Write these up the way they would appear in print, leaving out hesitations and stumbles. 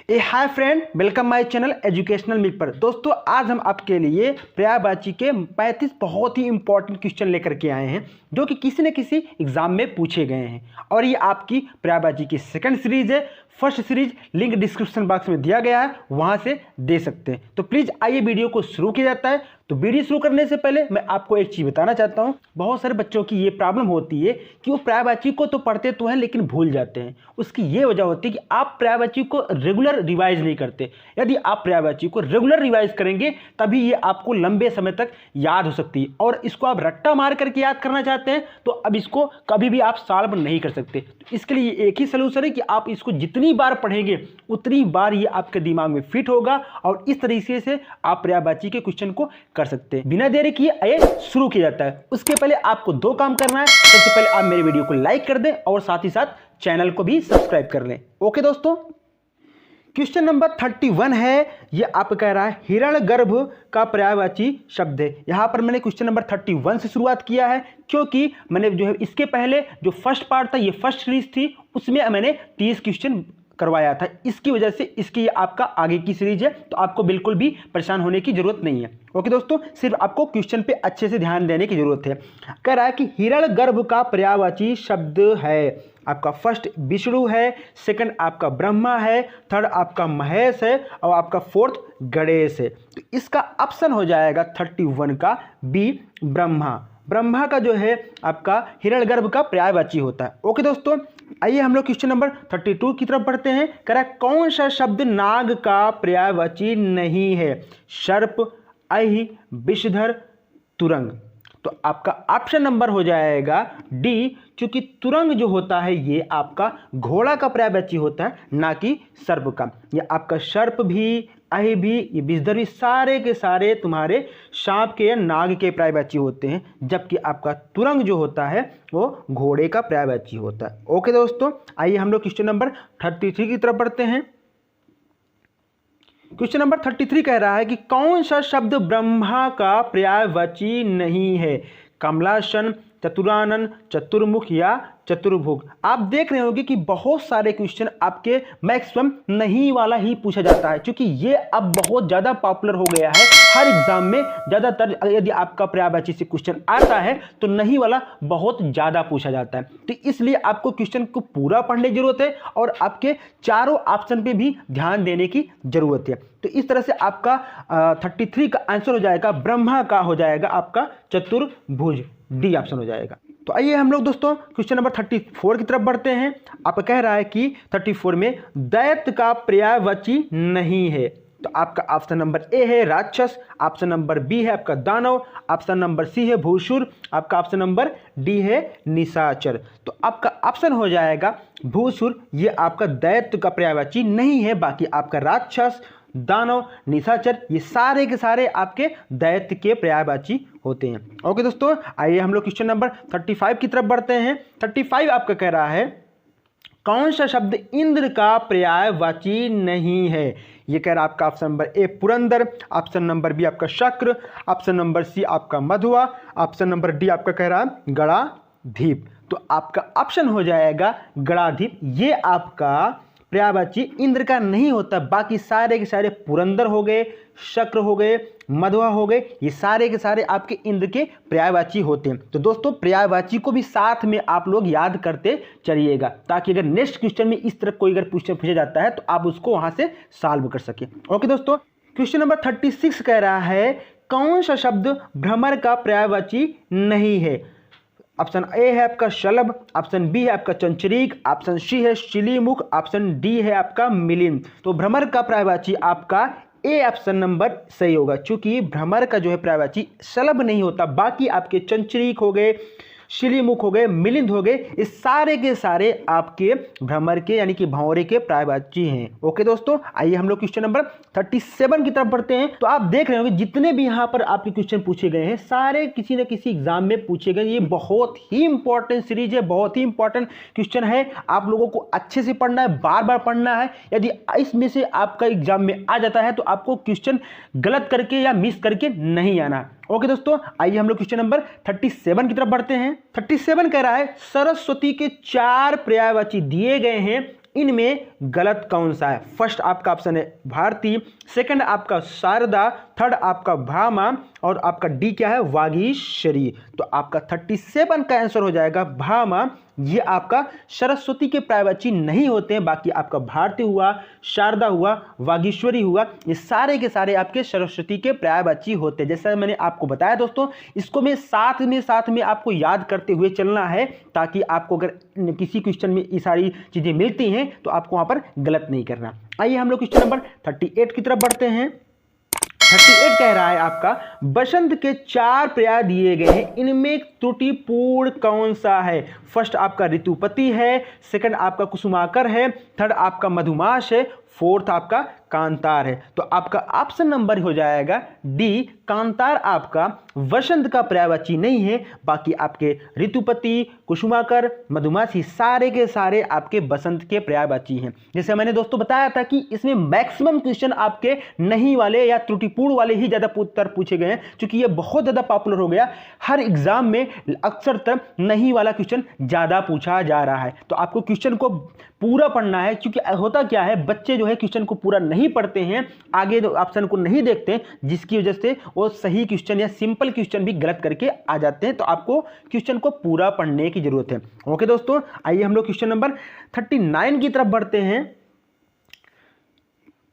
A hi friend, welcome my channel educational mic पर। दोस्तों, आज हम आपके लिए पर्यायवाची के 35 बहुत ही इंपॉर्टेंट क्वेश्चन लेकर के आए हैं जो कि किसी न किसी एग्जाम में पूछे गए हैं। और ये आपकी पर्यायवाची की सेकंड सीरीज है। First series link description box में दिया गया है, वहां से दे सकते हैं। तो प्लीज आइए वीडियो को शुरू किया जाता है। तो वीडियो शुरू करने से पहले मैं आपको एक चीज बताना चाहता हूं। बहुत सारे बच्चों की ये प्रॉब्लम होती है कि वो पर्यायवाची को तो पढ़ते तो हैं लेकिन भूल जाते हैं। उसकी ये वजह होती है कि आप पर्यायवाची को रेगुलर रिवाइज नहीं करते। यदि आप पर्यायवाची को रेगुलर रिवाइज करेंगे तभी ये आपको लंबे समय तक याद हो सकती है। और इसको आप रट्टा मार करके याद करना चाहते हैं तो अब इसको कभी भी आप सॉल्व नहीं कर सकते। तो इसके लिए एक ही सलूशन है कि आप इसको जितनी बार पढ़ेंगे उतनी बार ये आपके दिमाग में फिट होगा और इस तरीके से आप पर्यायवाची के क्वेश्चन को कर सकते हैं। बिना देरी किए आइए शुरू किया जाता है। उसके पहले आपको दो काम करना है। सबसे पहले आप मेरे वीडियो को लाइक कर दें और साथ ही साथ चैनल को भी सब्सक्राइब कर लें। ओके दोस्तों, क्वेश्चन नंबर 31 है। ये आप कह रहा है हिरण्यगर्भ का पर्यायवाची शब्द है। यहां पर मैंने क्वेश्चन नंबर 31 से शुरुआत किया है क्योंकि मैंने जो है इसके पहले जो फर्स्ट पार्ट था, ये फर्स्ट सीरीज थी, उसमें मैंने 30 क्वेश्चन करवाया था। इसकी वजह से इसकी आपका आगे की सीरीज है, तो आपको बिल्कुल भी परेशान होने की जरूरत नहीं है। ओके दोस्तों, सिर्फ आपको क्वेश्चन पे अच्छे से ध्यान देने की जरूरत है। कह रहा है कि हिरण्यगर्भ का पर्यायवाची शब्द है। आपका फर्स्ट विष्णु है, सेकंड आपका ब्रह्मा है, थर्ड आपका महेश है और आपका फोर्थ गणेश है। तो इसका ऑप्शन हो जाएगा 31 का बी, ब्रह्मा। ब्रह्मा का जो है आपका हिरण्यगर्भ का पर्यायवाची होता है। ओके दोस्तों, आइए हम लोग क्वेश्चन नंबर 32 की तरफ बढ़ते हैं। कह रहा है कौन सा शब्द नाग का पर्यायवाची नहीं है? सर्प, अहि, विषधर, तुरंग। तो आपका ऑप्शन नंबर हो जाएगा डी, क्योंकि तुरंग जो होता है ये आपका घोड़ा का पर्यायवाची होता है, ना कि सर्प का। ये आपका सर्प भी, अहि भी, ये विषधर भी, सारे के सारे तुम्हारे सांप के या नाग के पर्यायवाची होते हैं, जबकि आपका तुरंग जो होता है वो घोड़े का पर्यायवाची होता है। ओके दोस्तों, आइए हम लोग क्वेश्चन नंबर 33 की तरफ बढ़ते हैं। क्वेश्चन नंबर 33 कह रहा है कि कौन सा शब्द ब्रह्मा का पर्यायवाची नहीं है? कमलासन, चतुरानन, चतुर्मुख या चतुर्भुज। आप देख रहे होंगे कि बहुत सारे क्वेश्चन आपके मैक्सिमम नहीं वाला ही पूछा जाता है, क्योंकि ये अब बहुत ज़्यादा पॉपुलर हो गया है। हर एग्जाम में ज़्यादातर यदि आपका पर्यायवाची से क्वेश्चन आता है तो नहीं वाला बहुत ज़्यादा पूछा जाता है। तो इसलिए आपको क्वेश्चन को पूरा पढ़ने की जरूरत है और आपके चारों ऑप्शन पे भी ध्यान देने की जरूरत है। तो इस तरह से आपका 33 का आंसर हो जाएगा ब्रह्मा का, हो जाएगा आपका चतुर्भुज, डी ऑप्शन हो जाएगा। तो आइए हम लोग दोस्तों क्वेश्चन नंबर 34 की तरफ बढ़ते हैं। आप कह रहा है कि 34 में दैत्य का पर्यायवाची नहीं है। तो आपका ऑप्शन नंबर ए है राक्षस, ऑप्शन नंबर बी है आपका दानव, ऑप्शन नंबर सी है भूसुर, आपका ऑप्शन नंबर डी है निशाचर। तो आपका ऑप्शन हो जाएगा भूसुर। ये आपका दैत्य का पर्यायवाची नहीं है। बाकी आपका राक्षस, दानव, निशाचर, ये सारे के सारे आपके दैत्य के पर्यायवाची होते हैं। ओके दोस्तों, आइए हम लोग क्वेश्चन नंबर 35 की तरफ बढ़ते हैं। 35 आपका कह रहा है कौन सा शब्द इंद्र का पर्यायवाची नहीं है? ये कह रहा है आपका option number A Purandar, option number B आपका शक्र, ऑप्शन नंबर सी आपका मधुआ, ऑप्शन नंबर डी आपका कह रहा है गणाधीप। तो आपका ऑप्शन हो जाएगा गणाधीप। ये आपका पर्यायवाची इंद्र का नहीं होता। बाकी सारे के सारे पुरंदर हो गए, शक्र हो गए, मधुआ हो गए, ये सारे के सारे आपके इंद्र के पर्यायवाची होते हैं। तो दोस्तों, पर्यायवाची को भी साथ में आप लोग याद करते चलिएगा, ताकि अगर नेक्स्ट क्वेश्चन में इस तरह कोई अगर क्वेश्चन पूछा जाता है तो आप उसको वहां से सॉल्व कर सके। ओके दोस्तों, क्वेश्चन नंबर 36 कह रहा है कौन सा शब्द भ्रमर का पर्यायवाची नहीं है? ऑप्शन ए है आपका शलभ, ऑप्शन बी है आपका चंचरीक, ऑप्शन सी है शिलीमुख, ऑप्शन डी है आपका मिलिंद। तो भ्रमर का पर्यायवाची आपका ए ऑप्शन नंबर सही होगा, क्योंकि भ्रमर का जो है पर्यायवाची शलभ नहीं होता। बाकी आपके चंचरीक हो गए, शिलीमुख हो गए, मिलिंद हो गए, ये सारे के सारे आपके भ्रमर के यानी कि भंवरे के पर्यायवाची हैं। ओके दोस्तों, आइए हम लोग क्वेश्चन नंबर 37 की तरफ बढ़ते हैं। तो आप देख रहे होंगे जितने भी यहाँ पर आपके क्वेश्चन पूछे गए हैं सारे किसी न किसी एग्जाम में पूछे गए। ये बहुत ही इंपॉर्टेंट सीरीज है, बहुत ही इंपॉर्टेंट क्वेश्चन है। आप लोगों को अच्छे से पढ़ना है, बार बार पढ़ना है। यदि इसमें से आपका एग्जाम में आ जाता है तो आपको क्वेश्चन गलत करके या मिस करके नहीं आना है। ओके दोस्तों, आइए हम लोग क्वेश्चन नंबर 37 की तरफ बढ़ते हैं। 37 कह रहा है सरस्वती के 4 पर्यायवाची दिए गए हैं, इनमें गलत कौन सा है? फर्स्ट आपका ऑप्शन है भारती, सेकंड आपका शारदा, थर्ड आपका भामा और आपका डी क्या है? वागीश्वरी। तो आपका 37 का आंसर हो जाएगा भामा। ये आपका सरस्वती के पर्यायवाची नहीं होते हैं, बाकी आपका भारती हुआ, शारदा हुआ, वागीश्वरी हुआ, ये सारे के सारे आपके सरस्वती के पर्यायवाची होते हैं। जैसा मैंने आपको बताया दोस्तों, इसको में साथ में आपको याद करते हुए चलना है, ताकि आपको अगर किसी क्वेश्चन में ये सारी चीजें मिलती हैं तो आपको वहां पर गलत नहीं करना। आइए हम लोग क्वेश्चन नंबर 38 की तरफ बढ़ते हैं। 38 कह रहा है आपका बसंत के 4 पर्याय दिए गए हैं, इनमें त्रुटिपूर्ण कौन सा है? फर्स्ट आपका ऋतुपति है, सेकंड आपका कुसुमाकर है, थर्ड आपका मधुमास है, फोर्थ आपका कांतार है। तो आपका ऑप्शन नंबर हो जाएगा डी, कांतार आपका वसंत का पर्यायवाची नहीं है, बाकी आपके ऋतुपति, कुसुमाकर, मधुमासी सारे के सारे आपके बसंत के पर्यायवाची हैं। जैसे मैंने दोस्तों बताया था कि इसमें मैक्सिमम क्वेश्चन आपके नहीं वाले या त्रुटिपूर्ण वाले ही ज्यादा उत्तर पूछे गए हैं, क्योंकि ये बहुत ज्यादा पॉपुलर हो गया। हर एग्जाम में अक्सर तक नहीं वाला क्वेश्चन ज्यादा पूछा जा रहा है। तो आपको क्वेश्चन को पूरा पढ़ना है, क्योंकि होता क्या है, बच्चे जो है क्वेश्चन को पूरा नहीं पढ़ते हैं, आगे ऑप्शन को नहीं देखते, जिसकी वजह से वो सही क्वेश्चन या सिंपल क्वेश्चन भी गलत करके आ जाते हैं। तो आपको क्वेश्चन को पूरा पढ़ने की जरूरत है। ओके दोस्तों, आइए हम लोग क्वेश्चन नंबर 39 की तरफ बढ़ते हैं।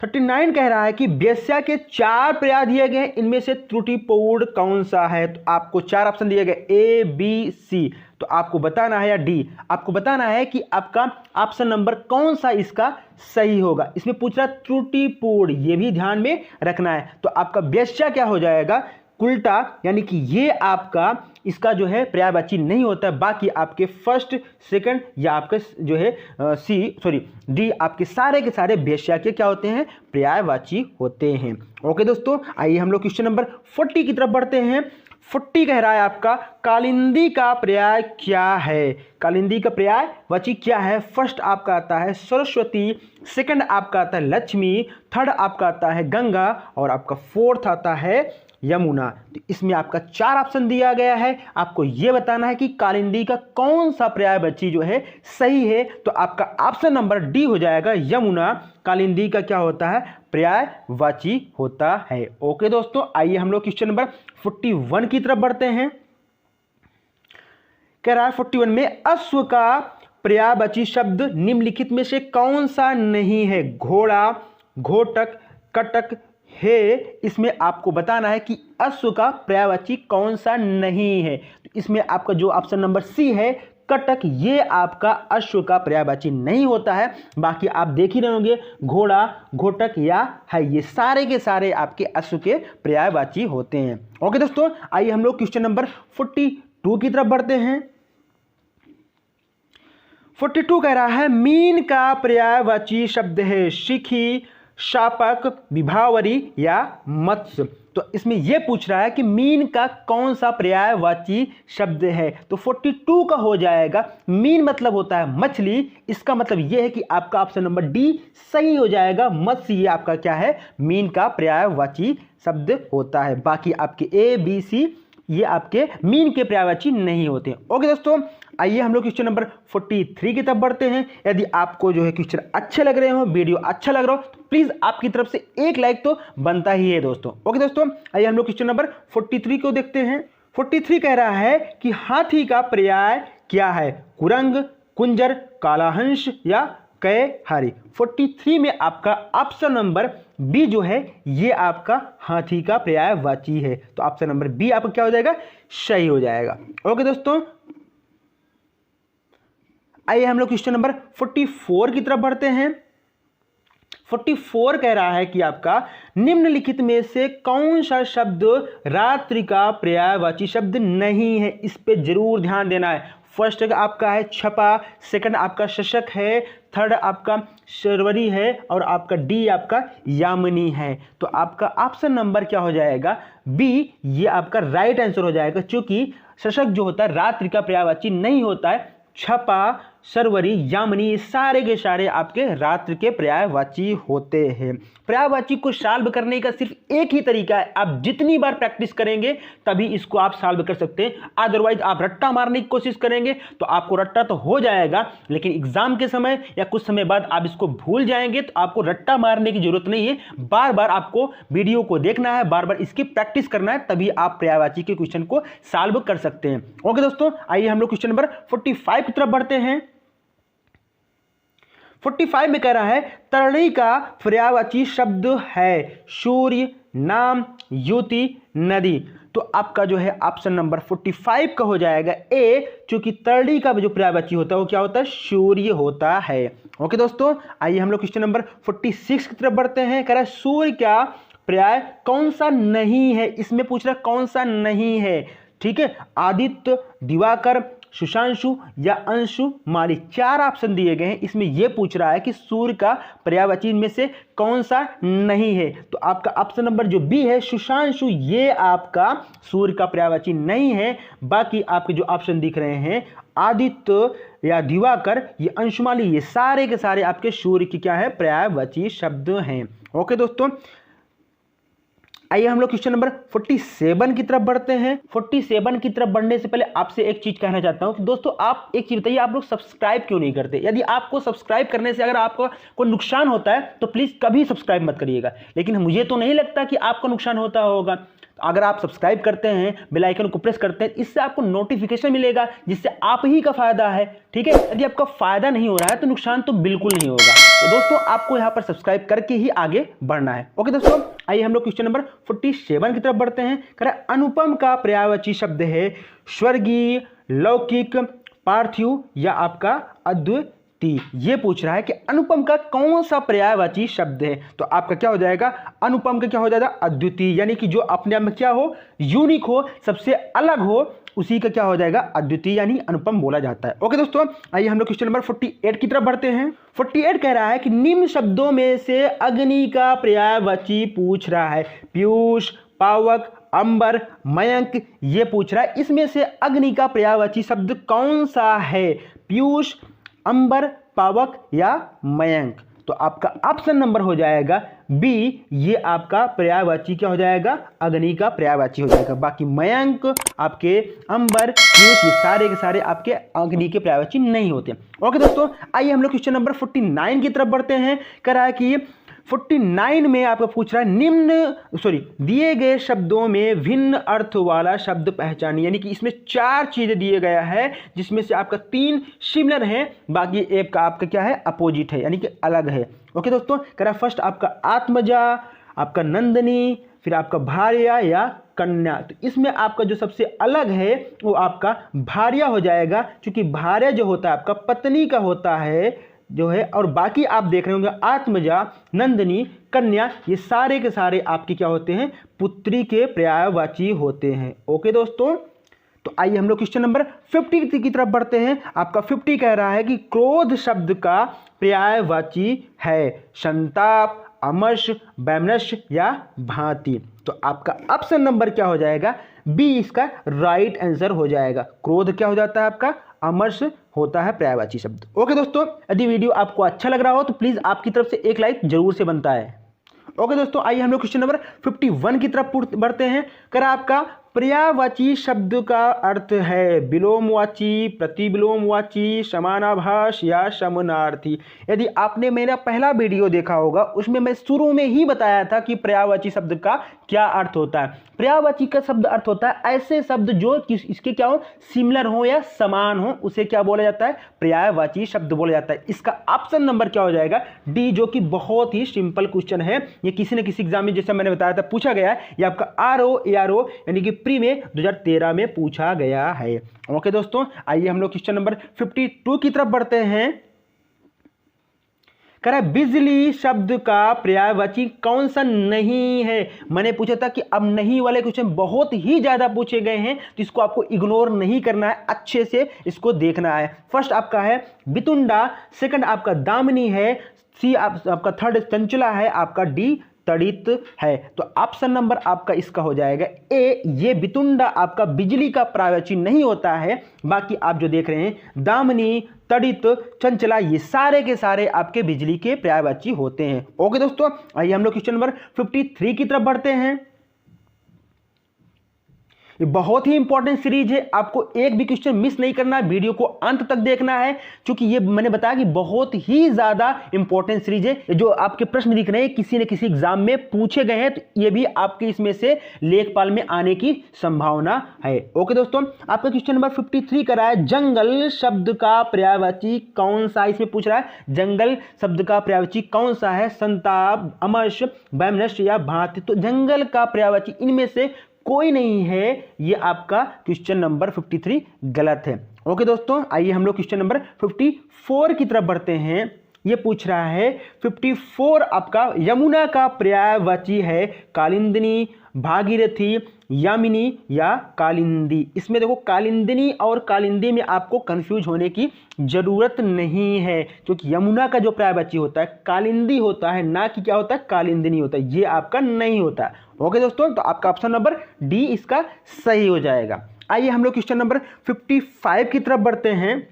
39 कह रहा है कि वेश्या के 4 पर्याय दिए गए, इनमें से त्रुटिपूर्ण कौन सा है? तो आपको 4 ऑप्शन दिए गए, ए, बी, सी। तो आपको बताना है, या डी, आपको बताना है कि आपका ऑप्शन नंबर कौन सा इसका सही होगा। इसमें पूछ रहा त्रुटिपूर्ण, ये भी ध्यान में रखना है। तो आपका वेश्या क्या हो जाएगा? उल्टा, यानी कि ये आपका इसका जो है पर्यायवाची नहीं होता है। बाकी आपके फर्स्ट, सेकंड या आपके जो है डी, आपके सारे के सारे वेश्या के क्या होते हैं? पर्यायवाची होते हैं। ओके दोस्तों, आइए हम लोग क्वेश्चन नंबर 40 की तरफ बढ़ते हैं। 40 कह रहा है आपका कालिंदी का पर्याय क्या है? कालिंदी का पर्यायवाची क्या है? फर्स्ट आपका आता है सरस्वती, सेकंड आपका आता है लक्ष्मी, थर्ड आपका आता है गंगा और आपका फोर्थ आता है यमुना। तो इसमें आपका 4 ऑप्शन दिया गया है, आपको यह बताना है कि कालिंदी का कौन सा पर्यायवाची जो है सही है। तो आपका ऑप्शन नंबर डी हो जाएगा, यमुना कालिंदी का क्या होता है? पर्यायवाची होता है। ओके दोस्तों, आइए हम लोग क्वेश्चन नंबर 41 की तरफ बढ़ते हैं। कह रहा है 41 में अश्व का पर्यायवाची शब्द निम्नलिखित में से कौन सा नहीं है? घोड़ा, घोटक, कटक, है। इसमें आपको बताना है कि अश्व का पर्यायवाची कौन सा नहीं है। तो इसमें आपका जो ऑप्शन नंबर सी है, कटक, ये आपका अश्व का पर्यायवाची नहीं होता है। बाकी आप देख ही रहे होंगे, घोड़ा, घोटक या है, ये सारे के सारे आपके अश्व के पर्यायवाची होते हैं। ओके दोस्तों, आइए हम लोग क्वेश्चन नंबर 42 की तरफ बढ़ते हैं। 42 कह रहा है मीन का पर्यायवाची शब्द है शिखी, शापक, विभावरी या मत्स्य। तो इसमें यह पूछ रहा है कि मीन का कौन सा पर्यायवाची शब्द है। तो 42 का हो जाएगा, मीन मतलब होता है मछली, इसका मतलब यह है कि आपका ऑप्शन नंबर डी सही हो जाएगा। मत्स्य ये आपका क्या है? मीन का पर्यायवाची शब्द होता है। बाकी आपके ए, बी, सी ये आपके मीन के पर्यायवाची नहीं होते। ओके दोस्तों, आइए हम लोग क्वेश्चन नंबर 43 की तरफ बढ़ते हैं। यदि आपको जो है क्वेश्चन अच्छे लग रहे हो, वीडियो अच्छा लग रहा हो, तो प्लीज आपकी तरफ से एक लाइक तो बनता ही है दोस्तों। ओके दोस्तों, आइए हम लोग क्वेश्चन नंबर 43 को देखते हैं। 43 कह रहा है कि हाथी का पर्याय क्या है? कुरंग, कुंजर, कालाहंस या कैहारी। 43 में आपका ऑप्शन नंबर बी जो है ये आपका हाथी का पर्यायवाची है। तो ऑप्शन नंबर बी आपका क्या हो जाएगा? सही हो जाएगा। ओके दोस्तों, आइए हम लोग क्वेश्चन नंबर 44 की तरफ बढ़ते हैं। 44 कह रहा है कि आपका निम्नलिखित में से कौन सा शब्द रात्रि का पर्यायवाची शब्द नहीं है? इस पे जरूर ध्यान देना है। फर्स्ट आपका है छपा, सेकंड आपका शशक है, थर्ड आपका शर्वरी है और आपका डी आपका यामिनी है। तो आपका ऑप्शन नंबर क्या हो जाएगा? बी, ये आपका राइट आंसर हो जाएगा, क्योंकि शशक जो होता है रात्रि का पर्यायवाची नहीं होता है। छपा, शर्वरी, यामिनी, ये सारे के सारे आपके रात्र के पर्यायवाची होते हैं। पर्यायवाची को सॉल्व करने का सिर्फ एक ही तरीका है, आप जितनी बार प्रैक्टिस करेंगे तभी इसको आप सॉल्व कर सकते हैं। अदरवाइज आप रट्टा मारने की कोशिश करेंगे तो आपको रट्टा तो हो जाएगा, लेकिन एग्जाम के समय या कुछ समय बाद आप इसको भूल जाएंगे। तो आपको रट्टा मारने की जरूरत नहीं है, बार बार आपको वीडियो को देखना है, बार बार इसकी प्रैक्टिस करना है, तभी आप पर्यायवाची के क्वेश्चन को सॉल्व कर सकते हैं। ओके दोस्तों, आइए हम लोग क्वेश्चन नंबर 45 की तरफ बढ़ते हैं। 45 में कह रहा है तरणी का पर्यायवाची शब्द है सूर्य, नाम, युति, नदी। तो आपका जो है ऑप्शन नंबर 45 का हो जाएगा ए, क्योंकि तरणी का जो पर्यायवाची होता है वो क्या होता है, सूर्य होता है। ओके दोस्तों, आइए हम लोग क्वेश्चन नंबर 46 की तरफ बढ़ते हैं। कह रहा है सूर्य का पर्याय कौन सा नहीं है, इसमें पूछ रहा है कौन सा नहीं है। ठीक है, आदित्य, दिवाकर, सुशांशु या अंशुमाली, 4 ऑप्शन दिए गए हैं। इसमें यह पूछ रहा है कि सूर्य का पर्यायवाची में से कौन सा नहीं है। तो आपका ऑप्शन नंबर जो बी है सुशांशु, ये आपका सूर्य का पर्यायवाची नहीं है। बाकी आपके जो ऑप्शन दिख रहे हैं आदित्य या दिवाकर, ये अंशुमाली, ये सारे के सारे आपके सूर्य की क्या है, पर्यायवाची शब्द हैं। ओके दोस्तों, आइए हम लोग क्वेश्चन नंबर 47 की तरफ बढ़ते हैं। 47 की तरफ बढ़ने से पहले आपसे एक चीज कहना चाहता हूं कि दोस्तों आप एक चीज बताइए, आप लोग सब्सक्राइब क्यों नहीं करते? यदि आपको सब्सक्राइब करने से अगर आपको कोई नुकसान होता है तो प्लीज कभी सब्सक्राइब मत करिएगा, लेकिन मुझे तो नहीं लगता कि आपको नुकसान होता होगा। अगर आप सब्सक्राइब करते हैं, बेल आइकन को प्रेस करते हैं, इससे आपको नोटिफिकेशन मिलेगा, जिससे आप ही का फायदा है। ठीक है, यदि आपका फायदा नहीं हो रहा है तो नुकसान तो बिल्कुल नहीं होगा। तो दोस्तों आपको यहाँ पर सब्सक्राइब करके ही आगे बढ़ना है। ओके दोस्तों, आइए हम लोग क्वेश्चन नंबर 47 की तरफ बढ़ते हैं। कह रहा है अनुपम का पर्यायवाची शब्द है स्वर्गीय, लौकिक, पार्थिव या आपका अद्वितीय। ये पूछ रहा है कि अनुपम का कौन सा पर्यायवाची शब्द है। तो आपका क्या हो जाएगा, अनुपम का क्या हो जाएगा, अद्वितीय, यानी कि जो अपने आप में क्या हो, यूनिक हो, सबसे अलग हो, उसी का क्या हो जाएगा, अद्वितीय यानी अनुपम बोला जाता है। ओके दोस्तों, आइए हम लोग क्वेश्चन नंबर 48 की तरफ बढ़ते हैं। 48 कह रहा है कि निम्न शब्दों में से अग्नि का पर्यायवाची पूछ रहा है पीयूष, पावक, अंबर, मयंक, ये पूछ रहा है। इसमें से अग्नि का पर्यायवाची शब्द कौन सा है, पीयूष, अंबर, पावक या मयंक। तो आपका ऑप्शन नंबर हो जाएगा बी, ये आपका पर्यायवाची क्या हो जाएगा, अग्नि का पर्यायवाची हो जाएगा। बाकी मयंक, आपके अंबर, पीयूष, ये सारे के सारे आपके अग्नि के पर्यायवाची नहीं होते। ओके दोस्तों, आइए हम लोग क्वेश्चन नंबर 49 की तरफ बढ़ते हैं। कह रहा है कि 49 में आपको पूछ रहा है दिए गए शब्दों में भिन्न अर्थ वाला शब्द पहचानिए, यानी कि इसमें 4 चीजें दिए गया है, जिसमें से आपका 3 सिमिलर है, बाकी एक का आपका क्या है, अपोजिट है, यानी कि अलग है। ओके दोस्तों, कह रहा है फर्स्ट आपका आत्मजा, आपका नंदिनी, फिर आपका भार्या या कन्या। तो इसमें आपका जो सबसे अलग है वो आपका भार्या हो जाएगा, क्योंकि भार्या जो होता है आपका पत्नी का होता है जो है, और बाकी आप देख रहे होंगे आत्मजा, नंदिनी, कन्या, ये सारे के सारे आपके क्या होते हैं, पुत्री के पर्यायवाची होते हैं। ओके दोस्तों, तो आइए हम लोग क्वेश्चन नंबर 50 की तरफ बढ़ते हैं। आपका 50 कह रहा है कि क्रोध शब्द का पर्यायवाची है संताप, अमर्ष, वैमनस्य या भांति। तो आपका ऑप्शन नंबर क्या हो जाएगा, बी इसका राइट आंसर हो जाएगा। क्रोध क्या हो जाता है आपका, अमर्ष होता है पर्यायवाची शब्द। ओके दोस्तों, यदि वीडियो आपको अच्छा लग रहा हो तो प्लीज आपकी तरफ से एक लाइक जरूर से बनता है। ओके दोस्तों, आइए हम लोग क्वेश्चन नंबर 51 की तरफ बढ़ते हैं। कर आपका पर्यायवाची शब्द का अर्थ है विलोमवाची, प्रतिविलोमवाची, समानाभास या समानार्थी। यदि आपने मेरा पहला वीडियो देखा होगा, उसमें मैं शुरू में ही बताया था कि पर्यायवाची शब्द का क्या अर्थ होता है। पर्यायवाची का शब्द अर्थ होता है ऐसे शब्द जो इसके क्या हो, सिमिलर हो या समान हो, उसे क्या बोला जाता है, पर्यायवाची शब्द बोला जाता है। इसका ऑप्शन नंबर क्या हो जाएगा, डी, जो कि बहुत ही सिंपल क्वेश्चन है। ये किसी न किसी एग्जाम में जैसे मैंने बताया था पूछा गया है। ये आपका आरओ यानी कि प्री में 2013 में पूछा गया है। ओके दोस्तों, आइए हम लोग क्वेश्चन नंबर 52 की तरफ बढ़ते हैं। कह रहा है बिजली शब्द का पर्यायवाची कौन सा नहीं है। मैंने पूछा था कि अब नहीं वाले क्वेश्चन बहुत ही ज्यादा पूछे गए हैं, तो इसको आपको इग्नोर नहीं करना है, अच्छे से इसको देखना है। फर्स्ट आपका है बितुंडा, सेकंड आपका दामिनी है, सी आपका थर्ड चंचला है, आपका डी तड़ित है। तो ऑप्शन नंबर आपका इसका हो जाएगा ए, ये बितुंडा आपका बिजली का पर्यायवाची नहीं होता है। बाकी आप जो देख रहे हैं दामिनी, तड़ित, चंचला, ये सारे के सारे आपके बिजली के पर्यायवाची होते हैं। ओके दोस्तों, आइए हम लोग क्वेश्चन नंबर 53 की तरफ बढ़ते हैं। ये बहुत ही इंपॉर्टेंट सीरीज है, आपको एक भी क्वेश्चन मिस नहीं करना है, वीडियो को अंत तक देखना है, क्योंकि ये मैंने बताया कि बहुत ही ज्यादा इंपॉर्टेंट सीरीज है। जो आपके प्रश्न दिख रहे हैं किसी न किसी एग्जाम में पूछे गए हैं, तो ये भी आपके इसमें से लेखपाल में आने की संभावना है। ओके दोस्तों, आपका क्वेश्चन नंबर 53 करा है, जंगल शब्द का पर्यायवाची कौन सा, इसमें पूछ रहा है जंगल शब्द का पर्यायवाची कौन सा है, संताप, अमर्ष, वैमनस्य या भांति। तो जंगल का पर्यायवाची इनमें से कोई नहीं है, ये आपका क्वेश्चन नंबर 53 गलत है। ओके दोस्तों, आइए हम लोग क्वेश्चन नंबर 54 की तरफ बढ़ते हैं। ये पूछ रहा है 54 आपका यमुना का पर्यायवाची है कालिंदिनी, भागीरथी, यामिनी या कालिंदी। इसमें देखो कालिंदिनी और कालिंदी में आपको कंफ्यूज होने की जरूरत नहीं है, क्योंकि यमुना का जो पर्यायवाची होता है कालिंदी होता है, ना कि क्या होता है कालिंदिनी होता है, ये आपका नहीं होता है। ओके दोस्तों, तो आपका ऑप्शन नंबर डी इसका सही हो जाएगा। आइए हम लोग क्वेश्चन नंबर 55 की तरफ बढ़ते हैं।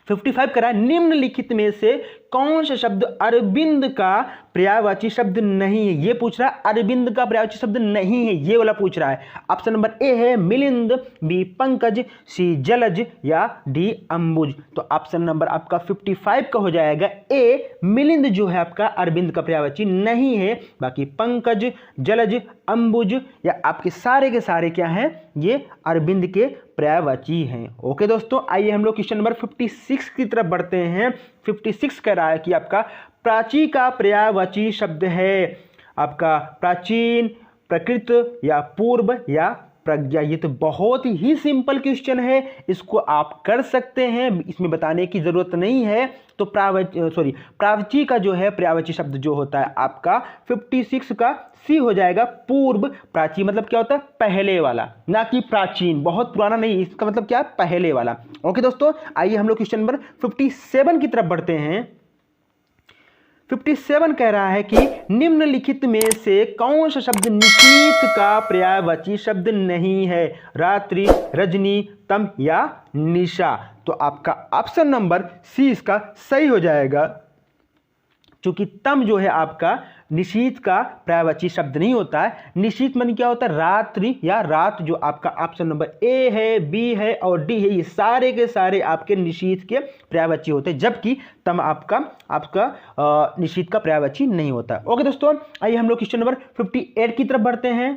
55 करा, निम्नलिखित में से कौन सा शब्द अरविंद का पर्यायवाची शब्द नहीं है। ये पूछ रहा है अरविंद का पर्यायवाची शब्द नहीं है, ये वाला पूछ रहा है। ऑप्शन नंबर ए है मिलिंद, बी पंकज, सी जलज या डी अंबुज। तो ऑप्शन नंबर आपका 55 का हो जाएगा ए, मिलिंद जो है आपका अरविंद का पर्यायवाची नहीं है, बाकी पंकज, जलज, अंबुज या आपके सारे के सारे क्या हैं, ये अरविंद के पर्यायवाची हैं। ओके दोस्तों, आइए हम लोग क्वेश्चन नंबर 56 की तरफ बढ़ते हैं। 56 कह रहा है कि आपका प्राची का पर्यायवाची शब्द है आपका प्राचीन, प्रकृत या पूर्व या प्रज्ञा। ये तो बहुत ही सिंपल क्वेश्चन है, इसको आप कर सकते हैं, इसमें बताने की जरूरत नहीं है। तो प्राची का जो है पर्यायवाची शब्द जो होता है आपका 56 का सी हो जाएगा पूर्व। प्राची मतलब क्या होता है, पहले वाला, ना कि प्राचीन, बहुत पुराना नहीं, इसका मतलब क्या है, पहले वाला। ओके दोस्तों, आइए हम लोग क्वेश्चन नंबर 57 की तरफ बढ़ते हैं। 57 कह रहा है कि निम्नलिखित में से कौन सा शब्द निशीथ का पर्यायवाची शब्द नहीं है, रात्रि, रजनी, तम या निशा। तो आपका ऑप्शन नंबर सी इसका सही हो जाएगा, क्योंकि तम जो है आपका निशीथ का पर्यायवाची शब्द नहीं होता है। निशीथ मन क्या होता है, रात्रि या रात। जो आपका ऑप्शन नंबर ए है, बी है और डी है, ये सारे के सारे आपके निशीथ के पर्यायवाची होते हैं, जबकि तम आपका निशीथ का पर्यायवाची नहीं होता। ओके दोस्तों, आइए हम लोग क्वेश्चन नंबर 58 की तरफ बढ़ते हैं।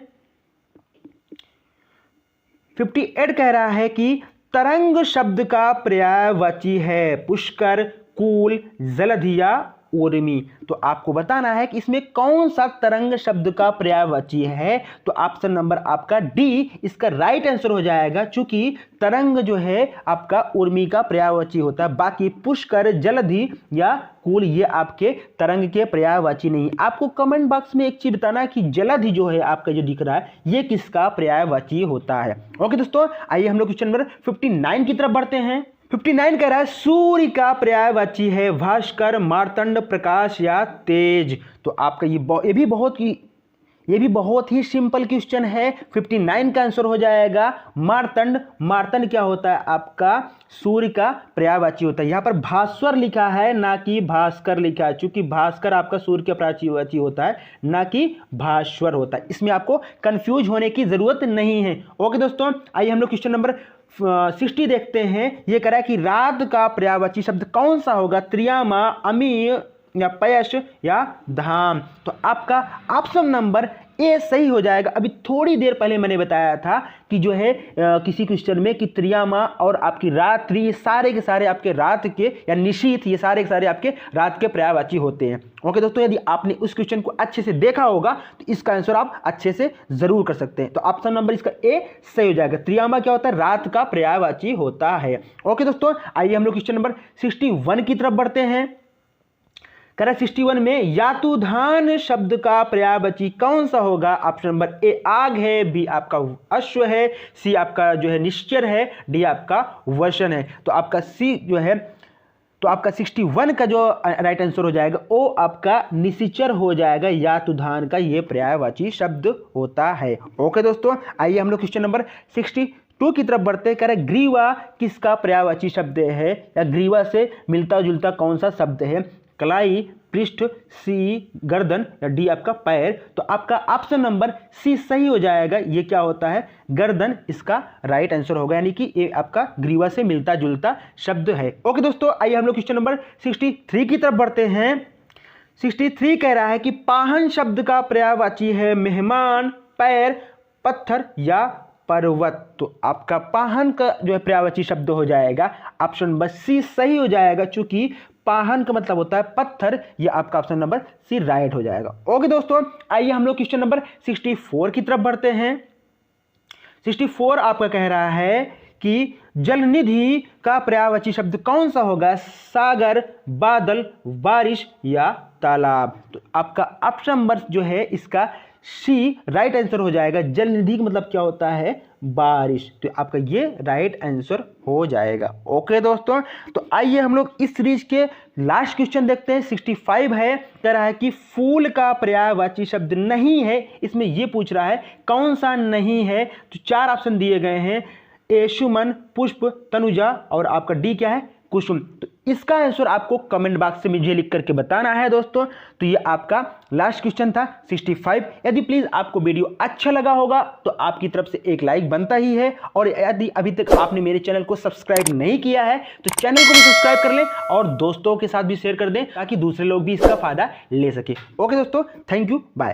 58 कह रहा है कि तरंग शब्द का पर्यायवाची है पुष्कर, कूल, जलधि या उर्मी। तो आपको बताना है कि इसमें कौन सा तरंग शब्द का पर्यायवाची है। तो ऑप्शन नंबर आपका डी इसका राइट आंसर हो जाएगा, क्योंकि तरंग जो है आपका उर्मी का पर्यायवाची होता है, बाकी पुष्कर, जलधि या कूल ये आपके तरंग के पर्यायवाची नहीं। आपको कमेंट बॉक्स में एक चीज बताना है कि जलधि जो है आपका जो दिख रहा है ये किसका पर्यायवाची होता है। ओके दोस्तों, आइए हम लोग क्वेश्चन नंबर 59 की तरफ बढ़ते हैं। 59 कह रहा है सूर्य का पर्यायवाची है भास्कर, मार्तंड, प्रकाश या तेज। तो आपका ये भी बहुत ही सिंपल क्वेश्चन है। 59 का आंसर हो जाएगा मार्तंड। मार्तंड क्या होता है, आपका सूर्य का पर्यायवाची होता है। यहाँ पर भास्वर लिखा है, ना कि भास्कर लिखा है, क्योंकि भास्कर आपका सूर्य का पर्यायवाची होता है, ना कि भास्वर होता है। इसमें आपको कंफ्यूज होने की जरूरत नहीं है। ओके दोस्तों, आइए हम लोग क्वेश्चन नंबर 60 देखते हैं। ये कह रहा है कि रात का पर्यायवाची शब्द कौन सा होगा, त्रियामा, अमी या पयश या धाम। तो आपका ऑप्शन नंबर ए सही हो जाएगा। अभी थोड़ी देर पहले मैंने बताया था कि जो है किसी क्वेश्चन में कि त्रियामा और आपकी रात्रि ये सारे के सारे आपके रात के या निशीथ ये सारे के सारे आपके रात के पर्यायवाची होते हैं। ओके दोस्तों, यदि आपने उस क्वेश्चन को अच्छे से देखा होगा तो इसका आंसर आप अच्छे से जरूर कर सकते हैं। तो ऑप्शन नंबर इसका ए सही हो जाएगा। त्रियामा क्या होता है, रात का पर्यायवाची होता है। ओके दोस्तों, आइए हम लोग क्वेश्चन नंबर 61 की तरफ बढ़ते हैं। 61 में यातुधान शब्द का पर्यायवाची कौन सा होगा। ऑप्शन नंबर ए आग है, बी आपका अश्व है, सी आपका जो है निश्चर है, डी आपका वसन है। तो आपका सी जो है, तो आपका 61 का जो राइट आंसर हो जाएगा वो आपका निशिचर हो जाएगा। यातुधान का ये पर्यायवाची शब्द होता है। ओके दोस्तों, आइए हम लोग क्वेश्चन नंबर 62 2 की तरफ बढ़ते हैं। कह रहे ग्रीवा किसका पर्यायवाची शब्द है, या ग्रीवा से मिलता जुलता कौन सा शब्द है। कलाई, पृष्ठ, सी गर्दन, या डी आपका पैर। तो आपका ऑप्शन नंबर सी सही हो जाएगा। ये क्या होता है, गर्दन इसका राइट आंसर होगा, यानी कि ये आपका ग्रीवा से मिलता जुलता शब्द है। ओके दोस्तों, आइए हम लोग क्वेश्चन नंबर 63 की तरफ बढ़ते हैं। 63 कह रहा है कि पाहन शब्द का पर्यायवाची है मेहमान, पैर, पत्थर या पर्वत। तो आपका पाहन का जो है पर्यायवाची शब्द हो जाएगा ऑप्शन नंबर सी सही हो जाएगा, चूंकि पाहन का मतलब होता है पत्थर। ये आपका ऑप्शन नंबर सी राइट हो जाएगा। ओके दोस्तों, आइए हम लोग क्वेश्चन नंबर 64 की तरफ बढ़ते हैं। 64 आपका कह रहा है कि जलनिधि का पर्यायवाची शब्द कौन सा होगा, सागर, बादल, बारिश या तालाब। तो आपका ऑप्शन नंबर जो है इसका सी राइट आंसर हो जाएगा। जलनिधि का मतलब क्या होता है, बारिश। तो आपका ये राइट आंसर हो जाएगा। ओके दोस्तों, तो आइए हम लोग इस सीरीज के लास्ट क्वेश्चन देखते हैं। 65 है, कह रहा है कि फूल का पर्यायवाची शब्द नहीं है। इसमें ये पूछ रहा है कौन सा नहीं है। तो 4 ऑप्शन दिए गए हैं, ए सुमन, पुष्प, तनुजा और आपका डी क्या है, कुसुम। तो इसका आंसर आपको कमेंट बॉक्स से मुझे लिख करके बताना है दोस्तों। तो ये आपका लास्ट क्वेश्चन था 65। यदि प्लीज आपको वीडियो अच्छा लगा होगा तो आपकी तरफ से एक लाइक बनता ही है, और यदि अभी तक आपने मेरे चैनल को सब्सक्राइब नहीं किया है तो चैनल को भी सब्सक्राइब कर लें और दोस्तों के साथ भी शेयर कर दें, ताकि दूसरे लोग भी इसका फायदा ले सके। ओके दोस्तों, थैंक यू, बाय।